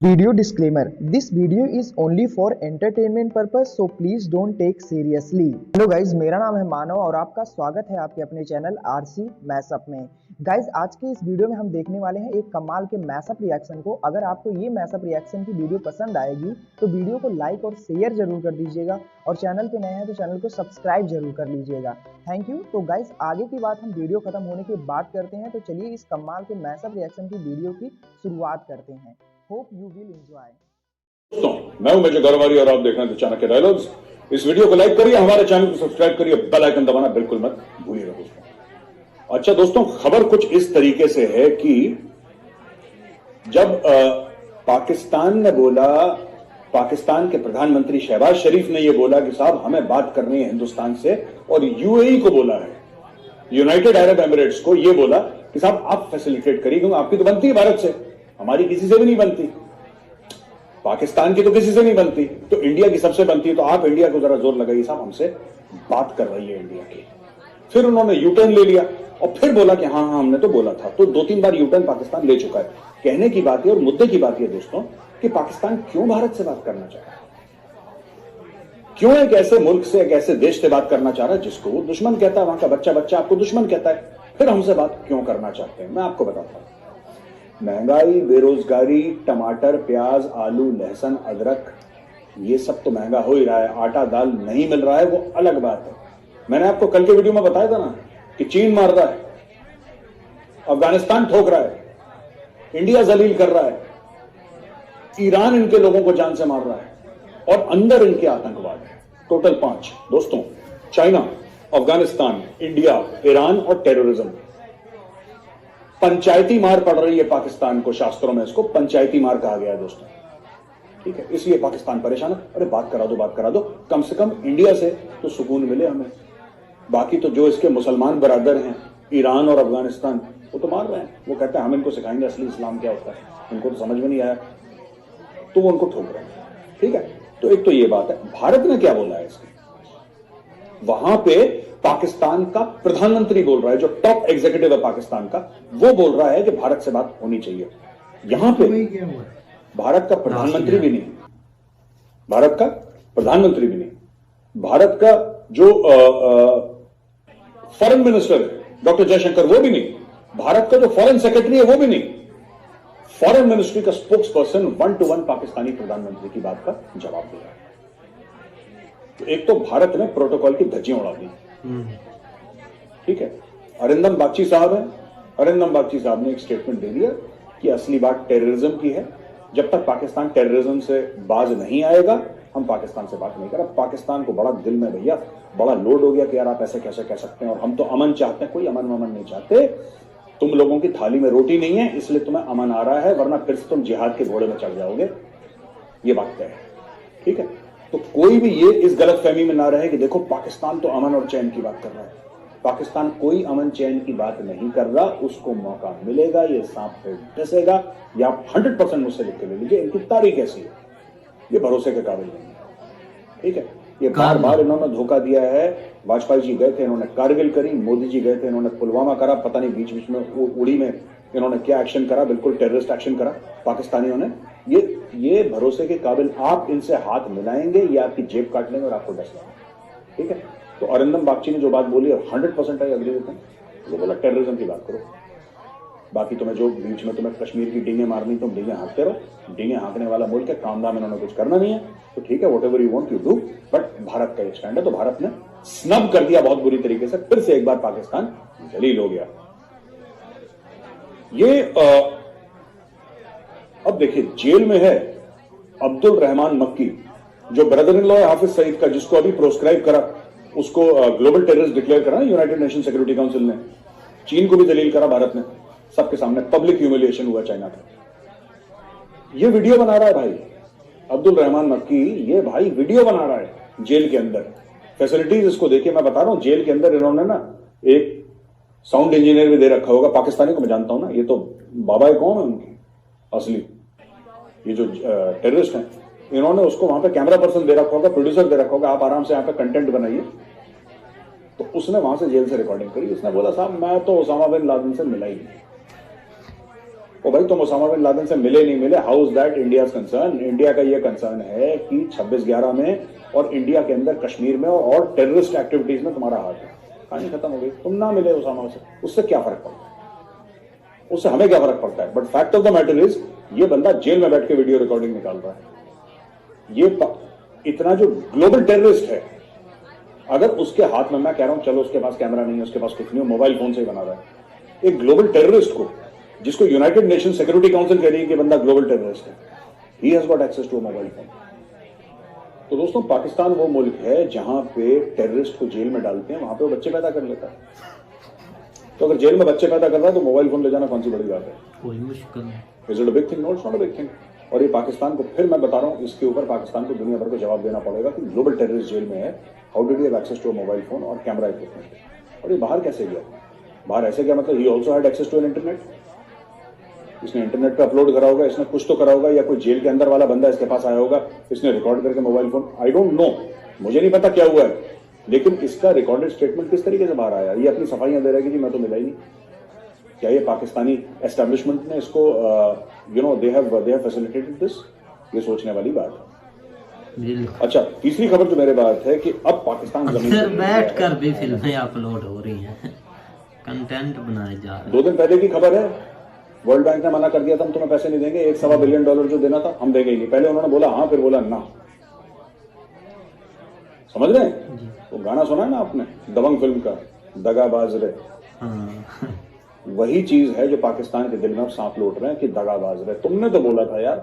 Video disclaimer: This video is only for entertainment purpose, so please don't take seriously. Hello guys, मेरा नाम है मानव और आपका स्वागत है आपके अपने चैनल आरसी मैशअप में। गाइज, आज के इस वीडियो में हम देखने वाले हैं एक कमाल के मैशअप रिएक्शन को। अगर आपको ये मैशअप रिएक्शन की वीडियो पसंद आएगी तो वीडियो को लाइक और शेयर जरूर कर दीजिएगा और चैनल पे नए हैं तो चैनल को सब्सक्राइब जरूर कर लीजिएगा। Thank you. तो गाइज, आगे की बात हम वीडियो खत्म होने के बाद करते हैं, तो चलिए इस कमाल के मैशअप रिएक्शन की वीडियो की शुरुआत करते हैं। Hope you will enjoy. दोस्तों, मैं हूं मेजर गौरवारी और आप देख रहे हैं चाणक्य डायलॉग्स। इस वीडियो को लाइक करिए, हमारे चैनल को सब्सक्राइब करिए, बेल आइकन दबाना बिल्कुल मत भूलिएगा दोस्तों। अच्छा दोस्तों, खबर कुछ इस तरीके से है कि जब पाकिस्तान ने बोला, पाकिस्तान के प्रधानमंत्री शहबाज शरीफ ने यह बोला कि साहब हमें बात करनी है हिंदुस्तान से, और यूएई को बोला है, यूनाइटेड अरब एमिरेट्स को यह बोला कि साहब आप फैसिलिटेट करिए, क्योंकि आपकी तो बनती है भारत से, हमारी किसी से भी नहीं बनती, पाकिस्तान की तो किसी से नहीं बनती, तो इंडिया की सबसे बनती है, तो आप इंडिया को जरा जोर लगाइए, साहब हमसे बात कर रही है इंडिया की। फिर उन्होंने यूटर्न ले लिया और फिर बोला कि हाँ हमने तो बोला था। तो 2-3 बार यूटर्न पाकिस्तान ले चुका है। कहने की बात है और मुद्दे की बात है दोस्तों कि पाकिस्तान क्यों भारत से बात करना चाह रहा है, क्यों एक ऐसे मुल्क से, एक ऐसे देश से बात करना चाह रहा है जिसको वो दुश्मन कहता है, वहां का बच्चा बच्चा आपको दुश्मन कहता है, फिर हमसे बात क्यों करना चाहते हैं। मैं आपको बताता हूं, महंगाई, बेरोजगारी, टमाटर, प्याज, आलू, लहसुन, अदरक, ये सब तो महंगा हो ही रहा है। आटा दाल नहीं मिल रहा है, वो अलग बात है। मैंने आपको कल के वीडियो में बताया था ना कि चीन मार रहा है, अफगानिस्तान ठोक रहा है, इंडिया जलील कर रहा है, ईरान इनके लोगों को जान से मार रहा है और अंदर इनके आतंकवाद है। टोटल 5 दोस्तों, चाइना, अफगानिस्तान, इंडिया, ईरान और टेररिज्म। पंचायती मार पड़ रही है पाकिस्तान को, शास्त्रों में इसको पंचायती मार कहा गया है दोस्तों, ठीक है। इसलिए पाकिस्तान परेशान है। अरे बात करा दो, बात करा दो, कम से कम इंडिया से तो सुकून मिले हमें। बाकी तो जो इसके मुसलमान बरादर हैं, ईरान और अफगानिस्तान, वो तो मार रहे हैं। वो कहते हैं हम इनको सिखाएंगे असली इस्लाम क्या होता है, उनको तो समझ में नहीं आया, तो वो उनको ठोक रहे हैं, ठीक है। तो एक तो ये बात है। भारत ने क्या बोला है इसमें, वहां पे पाकिस्तान का प्रधानमंत्री बोल रहा है, जो टॉप एग्जीक्यूटिव है पाकिस्तान का, वो बोल रहा है कि भारत से बात होनी चाहिए। यहां पे भारत का प्रधानमंत्री भी नहीं, भारत का प्रधानमंत्री भी नहीं, भारत का जो फॉरेन मिनिस्टर है डॉक्टर जयशंकर, वो भी नहीं, भारत का जो फॉरेन सेक्रेटरी है वो भी नहीं, फॉरेन मिनिस्ट्री का स्पोक्स पर्सन 1-to-1 पाकिस्तानी प्रधानमंत्री की बात का जवाब दिया है। तो एक तो भारत ने प्रोटोकॉल की धज्जियां उड़ा दी, ठीक है। अरिंदम बागची साहब है, अरिंदम बागची साहब ने एक स्टेटमेंट दे दिया कि असली बात टेररिज्म की है, जब तक पाकिस्तान टेररिज्म से बाज नहीं आएगा हम पाकिस्तान से बात नहीं करें। पाकिस्तान को बड़ा दिल में भैया बड़ा लोड हो गया कि यार आप ऐसे कैसे कह सकते हैं, और हम तो अमन चाहते हैं। कोई अमन नहीं चाहते, तुम लोगों की थाली में रोटी नहीं है इसलिए तुम्हें अमन आ रहा है, वरना फिर से तुम जिहाद के घोड़े में चढ़ जाओगे, ये बात तय है, ठीक है। तो कोई भी ये इस गलतफहमी में ना रहे कि देखो पाकिस्तान तो अमन और चैन की बात कर रहा है। पाकिस्तान कोई अमन चैन की बात नहीं कर रहा, उसको मौका मिलेगा, ये सांप पे डसेगा। या आप 100% मुझसे लिख के ले लीजिए, इनकी तारीख ऐसी है, ये भरोसे के काबिल नहीं है, ठीक है। ये बार बार इन्होंने धोखा दिया है। वाजपेयी जी गए थे, इन्होंने कारगिल करी, मोदी जी गए थे, इन्होंने पुलवामा करा, पता नहीं बीच बीच में उड़ी में इन्होंने क्या एक्शन करा, बिल्कुल टेररिस्ट एक्शन करा पाकिस्तानियों ने। ये भरोसे के काबिल, आप इनसे हाथ मिलाएंगे ये आपकी जेब काट लेंगे और आपको डस लेंगे, ठीक है। तो अरिंदम बागची ने जो बात बोली और 100% आई अग्री देते हैं, वो बोला टेररिज्म की बात करो, बाकी तुम्हें जो बीच में तुम्हें कश्मीर की डींगे मारनी तुम डींगे हाँकते रहो, डींगे हाँकने वाला मुल्क है, काम दाम इन्होंने कुछ करना नहीं है, तो ठीक है, what ever you want you do, but Bharat का एक स्टैंड है। तो भारत ने स्नब कर दिया बहुत बुरी तरीके से, फिर से एक बार पाकिस्तान जलील हो गया। ये अब देखिए जेल में है अब्दुल रहमान मक्की, जो ब्रदर इन लॉ है हाफिज सईद का, जिसको अभी प्रोस्क्राइब करा, उसको ग्लोबल टेररिस्ट डिक्लेयर करा यूनाइटेड नेशन सिक्योरिटी काउंसिल ने। चीन को भी जलील करा भारत ने, सबके सामने पब्लिक ह्यूमिलिएशन हुआ चाइना का। ये वीडियो बना रहा है भाई अब्दुल रहमान मक्की, ये भाई वीडियो बना रहा है जेल के अंदर। फैसिलिटीज इसको देखिए, मैं बता रहा हूं जेल के अंदर इन्होंने ना एक साउंड इंजीनियर भी दे रखा होगा, पाकिस्तानी को मैं जानता हूं ना, ये तो बाबा कौन है उनकी असली, ये जो टेररिस्ट हैं, इन्होंने उसको वहां पे कैमरा पर्सन दे रखा होगा, प्रोड्यूसर दे रखा होगा, आप आराम से यहाँ पे कंटेंट बनाइए। तो उसने वहां से जेल से रिकॉर्डिंग करी, उसने बोला साहब मैं तो ओसामा बिन लादेन से मिला ही नहीं, ओ भाई, तुम ओसामा बिन लादेन से मिले नहीं मिले, how is that India concern? India का ये कंसर्न है कि 26/11 में और इंडिया के अंदर कश्मीर में और टेररिस्ट एक्टिविटीज में तुम्हारा हाथ है। कहानी खत्म हो गई। तुम ना मिले ओसामा से, उससे क्या फर्क पड़ता है? उससे हमें क्या फर्क पड़ता है? But fact of the matter is, ये बंदा जेल में बैठ के वीडियो रिकॉर्डिंग निकाल रहा है। ये इतना जो ग्लोबल टेररिस्ट है, अगर उसके हाथ में, मैं कह रहा हूं चलो उसके पास कैमरा नहीं है, उसके पास कुछ नहीं, मोबाइल फोन से ही बना रहा है। एक ग्लोबल टेररिस्ट को, जिसको यूनाइटेड नेशन सिक्योरिटी काउंसिल कह रही है कि बंदा ग्लोबल टेररिस्ट है, he has got access to a mobile phone. तो दोस्तों, पाकिस्तान वो मुल्क है जहां पे टेररिस्ट को जेल में डालते हैं, वहां पे वो बच्चे पैदा कर लेता है। तो अगर जेल में बच्चे पैदा कर रहा है तो मोबाइल फोन ले जाना कौन सी बड़ी बात है? कोई मुश्किल नहीं। Is it a big thing? No, it's not a big thing. और ये पाकिस्तान को, फिर मैं बता रहा हूं, इसके ऊपर पाकिस्तान को दुनिया भर को जवाब देना पड़ेगा कि ग्लोबल टेररिस्ट जेल में है, how did he have access to a mobile phone और कैमरा इक्विपमेंट? और ये बाहर कैसे गया? बाहर ऐसे क्या मतलब? He also had access to an internet. इसने इंटरनेट पे अपलोड करा होगा, इसने कुछ तो करा होगा, या कोई जेल के अंदर वाला बंदा इसके पास आया होगा, इसने रिकॉर्ड करके mobile phone, I don't know, मुझे नहीं पता क्या हुआ है, लेकिन इसका रिकॉर्डेड स्टेटमेंट किस तरीके से बाहर आया? ये अपनी सफाइयां दे रहा है कि जी मैं तो मिला ही नहीं। क्या ये पाकिस्तानी एस्टेब्लिशमेंट ने इसको दे हैव फैसिलिटेटेड दिस? ये सोचने वाली बात है। अच्छा, तीसरी खबर जो मेरे बात है कि अब पाकिस्तान जमीन बैठ कर भी फिल्में अपलोड हो रही हैं, कंटेंट बनाए जा रहे हैं। 2 दिन पहले की खबर है, वर्ल्ड बैंक ने मना कर दिया था, हम तुम्हें पैसे नहीं देंगे, $1.25 बिलियन जो देना था हम देंगे ही नहीं। पहले उन्होंने बोला हाँ, फिर बोला ना। समझ रहे हैं? वो गाना सुना है ना आपने दबंग फिल्म का, दगाबाज रे? हाँ। वही चीज है जो पाकिस्तान के दिल में अब सांप लौट रहे हैं कि दगाबाज रे। तुमने तो बोला था यार,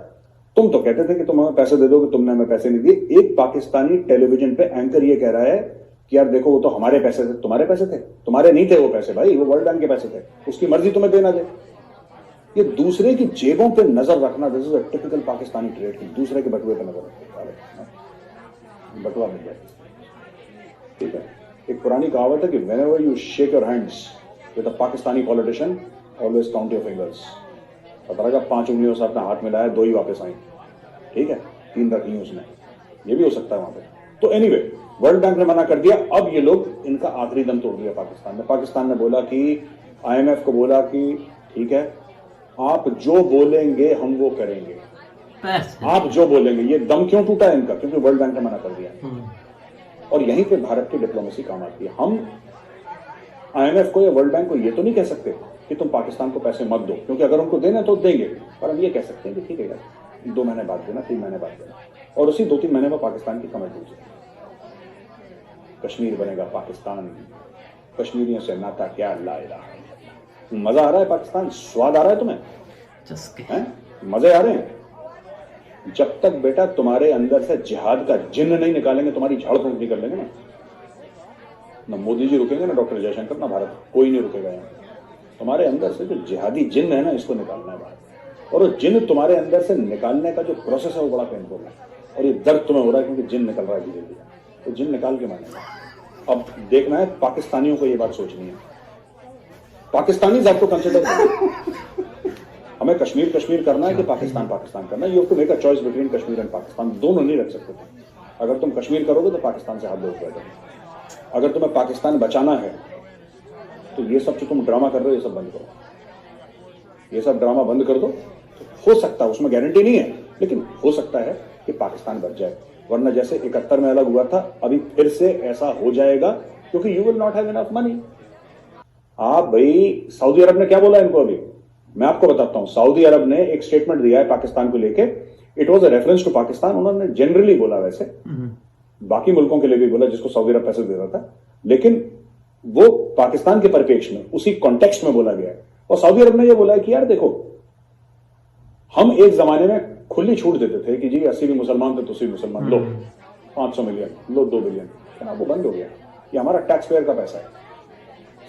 तुम तो कहते थे कि तुम हमें पैसे दे दोगे, तुमने हमें पैसे नहीं दिए। एक पाकिस्तानी टेलीविजन पे एंकर ये कह रहा है कि यार देखो, वो तो हमारे पैसे थे। तुम्हारे पैसे थे? तुम्हारे नहीं थे वो पैसे भाई, वो वर्ल्ड बैंक के पैसे थे, उसकी मर्जी तुम्हें देना दे। ये दूसरे की जेबों पे नजर रखना, this is a typical Pakistani trade, दूसरे के बटुए पे नजर रखना, बटुआ मिल जाए। ठीक है, एक पुरानी कहावत है कि whenever you shake your hands with a Pakistani politician, always count your fingers. पता लगा 5 उंगलियों से अपना हाथ मिलाया, 2 ही वापस आई। ठीक है, 3 रखी उसने, ये भी हो सकता है वहां पे। तो एनीवे, वर्ल्ड बैंक ने मना कर दिया। अब ये लोग, इनका आखिरी दम तोड़ दिया पाकिस्तान ने। पाकिस्तान ने बोला कि, IMF को बोला कि ठीक है, आप जो बोलेंगे हम वो करेंगे, आप जो बोलेंगे। ये दम क्यों टूटा है इनका? क्योंकि वर्ल्ड बैंक ने मना कर दिया। और यहीं पे भारत की डिप्लोमेसी काम आती है। हम IMF को या वर्ल्ड बैंक को ये तो नहीं कह सकते कि तुम पाकिस्तान को पैसे मत दो, क्योंकि अगर उनको देना तो देंगे, पर हम ये कह सकते हैं कि ठीक है यार, 2 महीने बाद देना, 3 महीने बाद देना। और उसी 2-3 महीने में पाकिस्तान की कमेंट हुई, कश्मीर बनेगा पाकिस्तान, कश्मीरियों से नाता क्या लाएगा। मजा आ रहा है पाकिस्तान? स्वाद आ रहा है तुम्हें? मजे आ रहे हैं? जब तक बेटा तुम्हारे अंदर से जिहाद का जिन्न नहीं निकालेंगे, तुम्हारी झाड़ फूंक नहीं कर लेंगे ना मोदी जी रुकेंगे, ना डॉक्टर जयशंकर, ना भारत, कोई नहीं रुकेगा यहाँ। तुम्हारे अंदर से जो जिहादी जिन्न है ना, इसको निकालना है बाहर। और वो जिन्न तुम्हारे अंदर से निकालने का जो प्रोसेस है वो बड़ा पेनफुल है, और ये दर्द तुम्हें हो रहा है क्योंकि जिन्न निकल रहा है धीरे धीरे। तो जिन्न निकाल के मानेगा। अब देखना है, पाकिस्तानियों को ये बात सोचनी है, पाकिस्तानी आपको कंसिडर हमें कश्मीर कश्मीर करना है कि पाकिस्तान पाकिस्तान करना है। You have to make a choice between Kashmir and Pakistan. दोनों नहीं रख सकते। अगर तुम कश्मीर करोगे तो पाकिस्तान से हाथ धो बैठोगे। अगर तुम्हें पाकिस्तान बचाना है तो ये सब जो तुम ड्रामा कर रहे हो, ये सब बंद करो। ये सब ड्रामा बंद कर दो। तो हो सकता है, उसमें गारंटी नहीं है, लेकिन हो सकता है कि पाकिस्तान बच जाए। वरना जैसे 71 में अलग हुआ था, अभी फिर से ऐसा हो जाएगा, क्योंकि you will not have enough money. आप भाई, सऊदी अरब ने क्या बोला इनको? अभी मैं आपको बताता हूं। सऊदी अरब ने एक स्टेटमेंट दिया है पाकिस्तान को लेके। It was a reference to Pakistan. उन्होंने जनरली बोला, वैसे बाकी मुल्कों के लिए भी बोला जिसको सऊदी अरब पैसे दे रहा था, लेकिन वो पाकिस्तान के परिप्रेक्ष्य में, उसी कॉन्टेक्स्ट में बोला गया है। और सऊदी अरब ने यह बोला है कि यार देखो, हम एक जमाने में खुली छूट देते थे कि जी 80 भी मुसलमान थे तो 80 मुसलमान लो, 500 मिलियन लो, 2 बिलियन, वो बंद हो गया। ये हमारा टैक्स पेयर का पैसा है।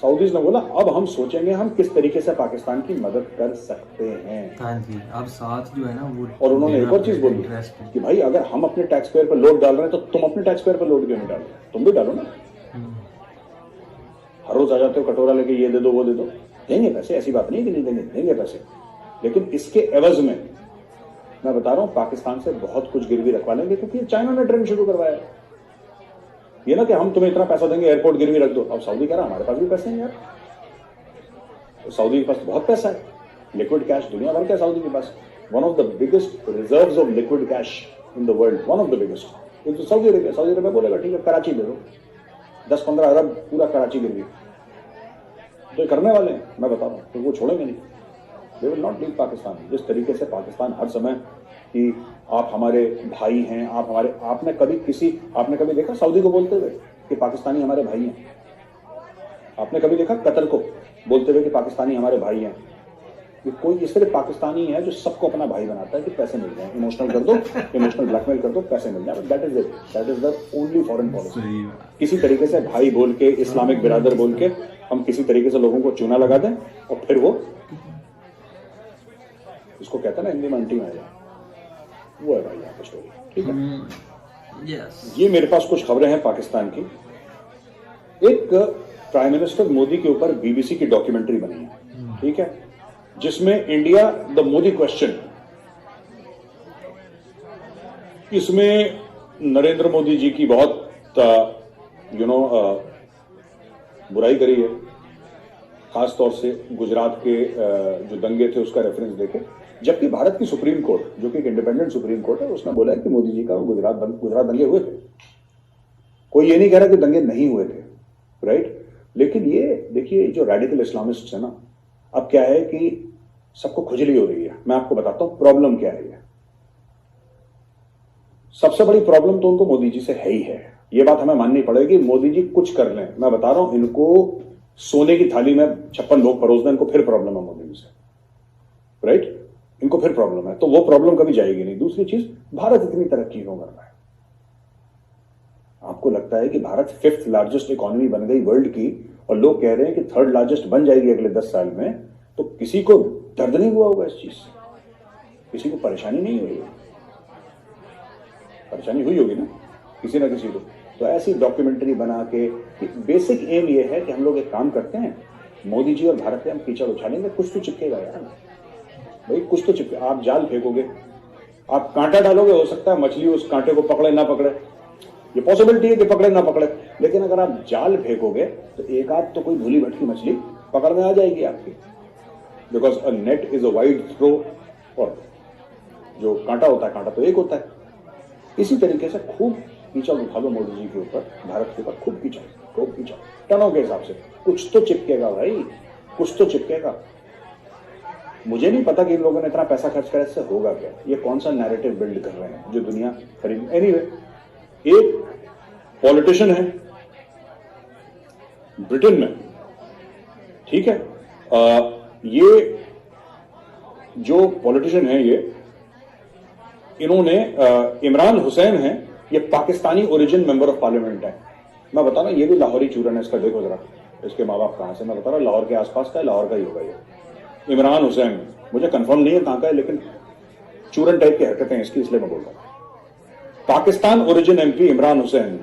सऊदीज ने बोला अब हम सोचेंगे हम किस तरीके से पाकिस्तान की मदद कर सकते हैं। हाँ जी, अब साथ जो है ना वो। और उन्होंने एक और चीज बोली कि भाई अगर हम अपने टैक्स पेयर पर लोड डाल रहे हैं तो तुम अपने टैक्स पेयर पर लोड क्यों नहीं डाल रहे? तुम भी डालो ना। हर रोज आ जाते हो कटोरा लेके, ये दे दो वो दे दो। देंगे पैसे, ऐसी बात नहीं कि नहीं देंगे, देंगे पैसे। लेकिन इसके एवज में मैं बता रहा हूं, पाकिस्तान से बहुत कुछ गिरवी रखवा लेंगे, क्योंकि चाइना ने ट्रेंड शुरू करवाया है। ये ना कि हम तुम्हें इतना पैसा देंगे, एयरपोर्ट गिरवी रख दो। अब सऊदी कह रहा हमारे पास भी पैसे हैं यार, तो सऊदी के पास बहुत पैसा है। लिक्विड कैश दुनिया भर का सऊदी के पास, one of the biggest reserves of liquid cash in the world, one of the biggest. तो सऊदी अरेबिया बोलेगा ठीक है कराची दे दो, 10-15 अरब पूरा कराची गिर गई, तो ये करने वाले हैं, मैं बता रहा हूँ, तो वो छोड़ेंगे नहीं, they will not leave Pakistan. जिस तरीके से पाकिस्तान हर समय कि आप हमारे भाई हैं, आप हमारे, आपने कभी देखा सऊदी को बोलते हुए कि पाकिस्तानी हमारे भाई हैं? आपने कभी देखा कतर को बोलते हुए कि पाकिस्तानी हमारे भाई हैं? ये कोई इस तरह पाकिस्तानी है जो सबको अपना भाई बनाता है कि पैसे मिल जाए, इमोशनल कर दो, इमोशनल ब्लैकमेल कर दो, पैसे मिल जाए, that is it, that is the only foreign policy. किसी तरीके से भाई बोल के, इस्लामिक बिरादर बोल के हम किसी तरीके से लोगों को चूना लगा दें और फिर वो इसको कहते हैं ना हिंदी में अंटी में जाए, वो है भाई यहाँ पे स्टोरी, ठीक है। यस, ये मेरे पास कुछ खबरें हैं पाकिस्तान की। एक प्राइम मिनिस्टर मोदी के ऊपर बीबीसी की डॉक्यूमेंट्री बनी है, ठीक है, जिसमें इंडिया द मोदी क्वेश्चन, इसमें नरेंद्र मोदी जी की बहुत बुराई करी है, खास तौर से गुजरात के जो दंगे थे उसका रेफरेंस देके, जबकि भारत की सुप्रीम कोर्ट जो कि एक इंडिपेंडेंट सुप्रीम कोर्ट है उसने बोला है कि मोदी जी का गुजरात दंगे हुए थे। कोई ये नहीं कह रहा कि दंगे नहीं हुए थे, राइट। लेकिन ये देखिए जो रेडिकल इस्लामिस्ट है ना, अब क्या है कि सबको खुजली हो रही है। मैं आपको बताता हूं प्रॉब्लम क्या है। सबसे बड़ी प्रॉब्लम तो उनको मोदी जी से है ही है, ये बात हमें माननी पड़ेगी। मोदी जी कुछ कर लें, मैं बता रहा हूं, इनको सोने की थाली में 56 लोग परोस दें, इनको फिर प्रॉब्लम है मोदी जी से, राइट, इनको फिर प्रॉब्लम है, तो वो प्रॉब्लम कभी जाएगी नहीं। दूसरी चीज, भारत इतनी तरक्की क्यों कर रहा है? आपको लगता है कि भारत 5th लार्जेस्ट इकोनॉमी बन गई वर्ल्ड की और लोग कह रहे हैं कि 3rd लार्जेस्ट बन जाएगी अगले 10 साल में, तो किसी को दर्द नहीं हुआ होगा इस चीज से? किसी को परेशानी नहीं हुई? परेशानी हुई होगी ना किसी ना किसी को। तो ऐसी डॉक्यूमेंट्री बना के, बेसिक एम ये है कि हम लोग एक काम करते हैं, मोदी जी और भारत पे हम कीचड़ उछालेंगे, कुछ तो चिपकेगा यार भाई, कुछ तो चिपके। आप जाल फेंकोगे, आप कांटा डालोगे, हो सकता है मछली उस कांटे को पकड़े ना पकड़े, ये पॉसिबिलिटी है कि पकड़े ना पकड़े, लेकिन अगर आप जाल फेंकोगे तो एक आध तो कोई भूली भटकी मछली पकड़ में आ जाएगी आपकी, because a net is a wide throw, और जो कांटा होता है, कांटा तो एक होता है। इसी तरीके से खूब कीचड़ उठा लो मोदी जी के ऊपर, भारत के ऊपर खूब कीचड़ टनों के हिसाब से, कुछ तो चिपकेगा भाई, कुछ तो चिपकेगा। मुझे नहीं पता कि इन लोगों ने इतना पैसा खर्च कर इससे होगा क्या, ये कौन सा नैरेटिव बिल्ड कर रहे हैं जो दुनिया खरीद। एनीवे, एक पॉलिटिशियन है ब्रिटेन में, ठीक है, ये जो पॉलिटिशियन है, ये इन्होंने इमरान हुसैन है, ये Pakistani origin member of parliament है। मैं बता रहा हूं, ये भी लाहौरी चूरन है, इसका देखो जरा, इसके माँ बाप कहां से, मैं बता रहा हूं लाहौर के आसपास का है, लाहौर का ही होगा ये इमरान हुसैन। मुझे कंफर्म नहीं है कहां का है, लेकिन चूरन टाइप की हरकतें हैं इसकी, इसलिए मैं बोल रहा हूं। पाकिस्तान ओरिजिन एमपी इमरान हुसैन,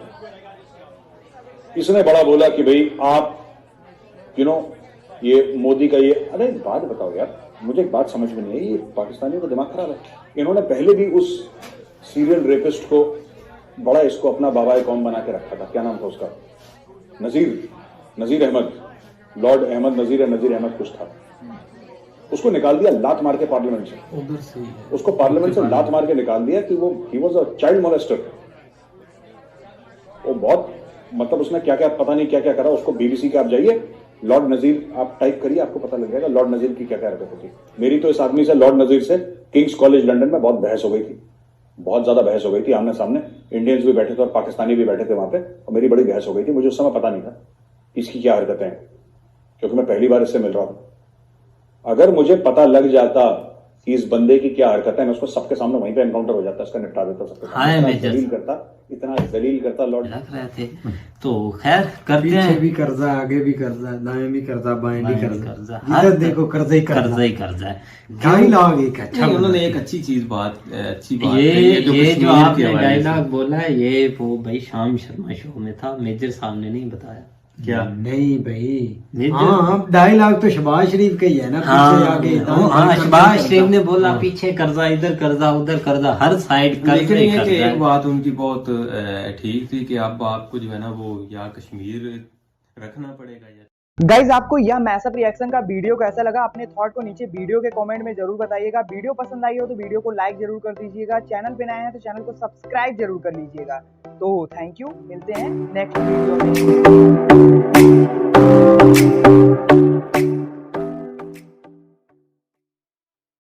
इसने बड़ा बोला कि भाई आप ये मोदी का ये, अरे एक बात बताओ यार, मुझे एक बात समझ में नहीं आई, ये पाकिस्तानियों का दिमाग खराब है। इन्होंने पहले भी उस सीरियल रेपिस्ट को बड़ा इसको अपना बाबा कौम बना के रखा था, क्या नाम था उसका, नजीर अहमद, लॉर्ड अहमद नजीर अहमद कुछ था, उसको निकाल दिया लात मार के पार्लियामेंट से, उधर से उसको पार्लियामेंट से लात मार के निकाल दिया कि वो he was a child molester. वो बहुत, मतलब उसने क्या क्या पता नहीं क्या क्या करा। उसको बीबीसी के आप जाइए, लॉर्ड नजीर आप टाइप करिए, आपको पता लग जाएगा लॉर्ड नजीर की क्या क्या हरकत होती। मेरी तो इस आदमी से, लॉर्ड नजीर से, किंग्स कॉलेज लंदन में बहुत बहस हो गई थी, बहुत ज्यादा बहस हो गई थी, आमने सामने इंडियंस भी बैठे थे और पाकिस्तानी भी बैठे थे वहां पे, और मेरी बड़ी बहस हो गई थी। मुझे उस समय पता नहीं था इसकी क्या हरकतें हैं, क्योंकि मैं पहली बार इससे मिल रहा था। अगर मुझे पता लग जाता कि इस बंदे की क्या हरकत है, मैं उसको सबके सामने वहीं पे एनकाउंटर हो जाता, इसका निपटा देता सबके सामने। इतना जलील करता लॉर्ड लग रहे थे। तो खैर करते हैं, पीछे भी कर्जा, आगे भी कर्जा, दाएं भी कर्जा, बाएं भी कर्जा, हर जिधर देखो कर्जा ही कर्जा है। डायलॉग एक अच्छा, उन्होंने एक अच्छी बात ये जो आपने डायलॉग बोला है, ये वो भाई शाम शर्मा शो में था, मेजर साहब ने नहीं बताया क्या? नहीं भाई, हाँ डायलॉग तो शहबाज शरीफ का ही है ना, पीछे आगे। हाँ, शहबाज शरीफ ने बोला पीछे कर्जा, इधर कर्जा, उधर कर्जा, हर साइड कर्जा। एक बात उनकी बहुत ठीक थी कि अब आपको जो है ना वो या कश्मीर रखना पड़ेगा या गाइज आपको यह मैसअप रिएक्शन का वीडियो कैसा लगा, अपने थॉट को नीचे वीडियो के कमेंट में जरूर बताइएगा। वीडियो पसंद आई हो तो वीडियो को लाइक जरूर कर दीजिएगा। चैनल पे नए हैं तो चैनल को सब्सक्राइब जरूर कर लीजिएगा। तो थैंक यू, मिलते हैं नेक्स्ट वीडियो में।